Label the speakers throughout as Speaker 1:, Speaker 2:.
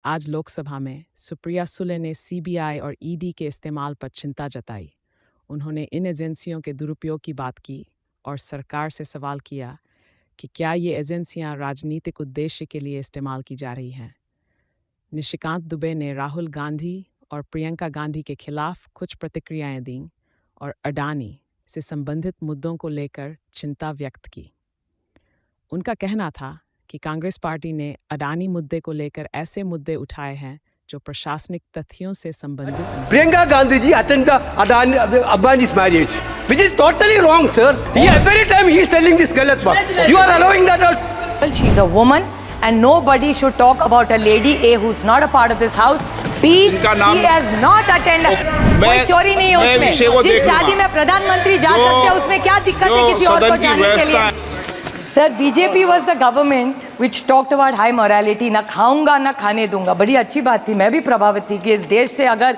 Speaker 1: आज लोकसभा में सुप्रिया सुले ने सीबीआई और ईडी के इस्तेमाल पर चिंता जताई। उन्होंने इन एजेंसियों के दुरुपयोग की बात की और सरकार से सवाल किया कि क्या ये एजेंसियां राजनीतिक उद्देश्य के लिए इस्तेमाल की जा रही हैं। निशिकांत दुबे ने राहुल गांधी और प्रियंका गांधी के खिलाफ कुछ प्रतिक्रियाएं दीं और अडानी से संबंधित मुद्दों को लेकर चिंता व्यक्त की। उनका कहना था कि कांग्रेस पार्टी ने अडानी मुद्दे को लेकर ऐसे मुद्दे उठाए हैं जो प्रशासनिक तथ्यों से संबंधित हैं।
Speaker 2: Priyanka Gandhi attended Adani's marriage, which is totally wrong, sir. Every time he is telling this galat baat. You are allowing that out.
Speaker 3: Well, she's a woman, and nobody should talk about a lady A who's not a part of this house. B, she has not attended. कोई चोरी नहीं है उसमें. जिस शादी में प्रधानमंत्री जा सकते हैं उसमें क्या दिक्कत है किसी और को जाने के लिए? Sir, BJP was the government which talked about high morality. ना खाऊंगा ना खाने दूंगा. बड़ी अच्छी बात थी. मैं भी प्रभावित थी कि इस देश से अगर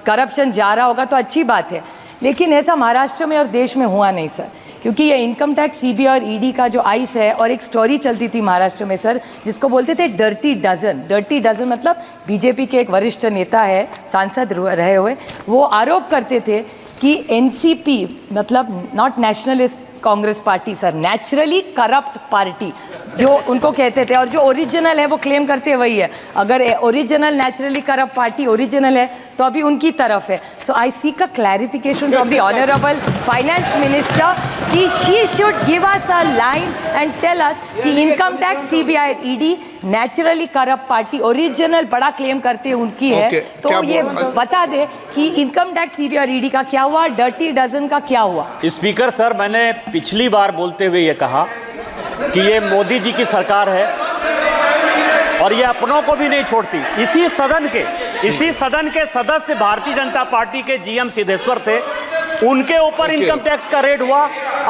Speaker 3: करप्शन जा रहा होगा तो अच्छी बात है. लेकिन ऐसा महाराष्ट्र में और देश में हुआ नहीं सर, क्योंकि ये इनकम टैक्स सीबीआई और ईडी का जो आइस है, और एक स्टोरी चलती थी महाराष्ट्र में सर जिसको बोलते थे डर्टी डजन. डर्टी डजन मतलब बीजेपी के एक वरिष्ठ नेता है, सांसद रहे हुए, वो आरोप करते थे कि एनसीपी मतलब not nationalist Congress party sir, naturally corrupt party जो उनको कहते थे, और जो ओरिजिनल है वो क्लेम करते वही है. अगर original naturally corrupt party original है तो अभी उनकी तरफ है. So I seek a clarification from the honourable finance minister कि she should give us a line and tell us कि income tax CBI ED naturally corrupt party original बड़ा claim करते हैं उनकी है. तो ये बता दे कि इनकम टैक्स सीबीआई और ईडी का क्या हुआ, डर्टी डजन का क्या हुआ.
Speaker 4: स्पीकर सर, मैंने पिछली बार बोलते हुए ये कहा कि ये मोदी जी की सरकार है और ये अपनों को भी नहीं छोड़ती. इसी सदन के सदस्य भारतीय जनता पार्टी के जीएम सिद्धेश्वर थे, उनके ऊपर इनकम टैक्स का रेड हुआ.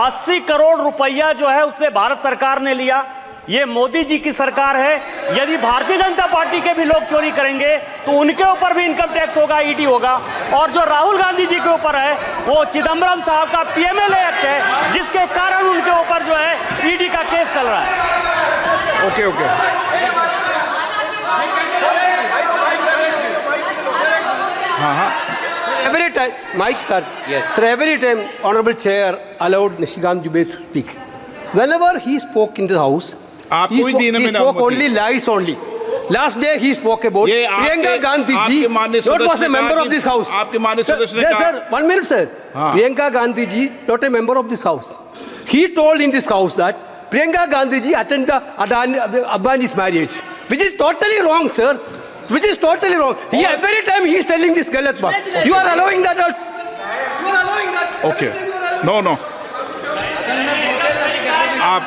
Speaker 4: 80 करोड़ रुपया जो है उससे भारत सरकार ने लिया. ये मोदी जी की सरकार है. यदि भारतीय जनता पार्टी के भी लोग चोरी करेंगे तो उनके ऊपर भी इनकम टैक्स होगा, ईडी होगा. और जो राहुल गांधी जी के ऊपर है वो चिदम्बरम साहब का पीएमएलए एक्ट है, जिसके कारण उनके ऊपर जो है ईडी का केस चल रहा है.
Speaker 5: Okay.
Speaker 2: Every time, Mike sir, yes, sir. Every time, Honorable Chair allowed Nishikant Dubey to speak. Whenever he spoke in the house, he spoke only lies only. Last day he spoke about Priyanka Gandhi ji, not was a member of this house.
Speaker 5: आपके माननीय सदस्य ने कहा.
Speaker 2: Sir, 1 minute, sir. Priyanka Gandhi ji, not a member of this house. He told in this house that Priyanka Gandhi ji attended Adani's marriage, which is totally wrong, sir. Which is totally wrong. Every time he is telling this galat baat. You are allowing that out. You are allowing that.
Speaker 5: Okay. No. आप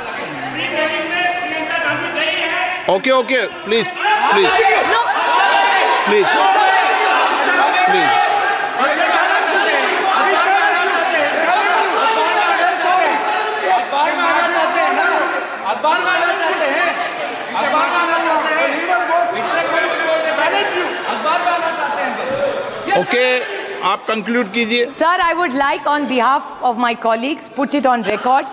Speaker 5: Okay. Please. Okay, आप conclude कीजिए.
Speaker 3: Sir, I would like on behalf of my colleagues put it on record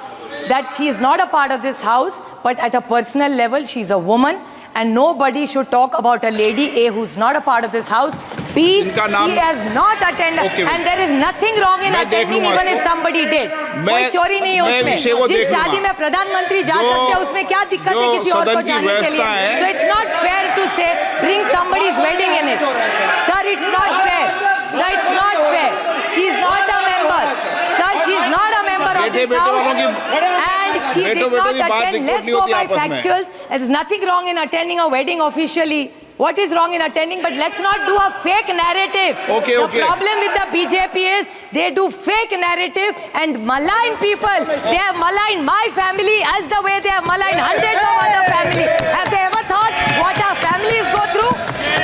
Speaker 3: that she is not a part of this house, but at a personal level she is a woman, and nobody should talk about a lady A who's not a part of this house. B, she has not attended, and there is nothing wrong in attending even if somebody did. कोई चोरी नहीं है उसमें. जिस शादी में प्रधानमंत्री जा सकते हैं उसमें क्या दिक्कत है किसी और को जाने के लिए? So it's not fair to say bring somebody's wedding in it. Sir, it's not fair. Sir, it's not fair. She is not a member. Sir, she is not a member of this house. And she did not attend. Let's go by factuals. There's nothing wrong in attending a wedding officially. What is wrong in attending? But let's not do a fake narrative.
Speaker 5: Okay.
Speaker 3: The problem with the BJP is they do fake narrative and malign people. They have maligned my family as the way they have maligned hundreds of other families. Have they ever thought what our families go through?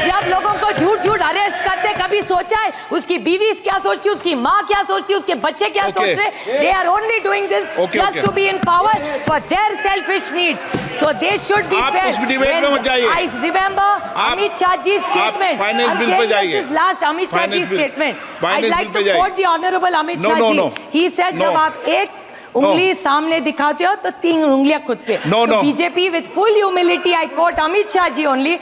Speaker 3: जब लोगों को झूठ arrest करते, कभी सोचा है उसकी बीवी क्या सोचती है, उसकी माँ क्या सोचती है, उसके बच्चे क्या सोच रहे? They are only doing this just to be in power for their selfish needs. So they should be fair. I remember Amit Shahji's statement. I'm saying this last Amit Shahji's statement. I'd like to quote the Honorable Amit Shahji. He said जब आप एक उंगली सामने दिखाते हो तो 3 उंगलियां खुद पे. So BJP with full humility, I quote Amit Shahji only.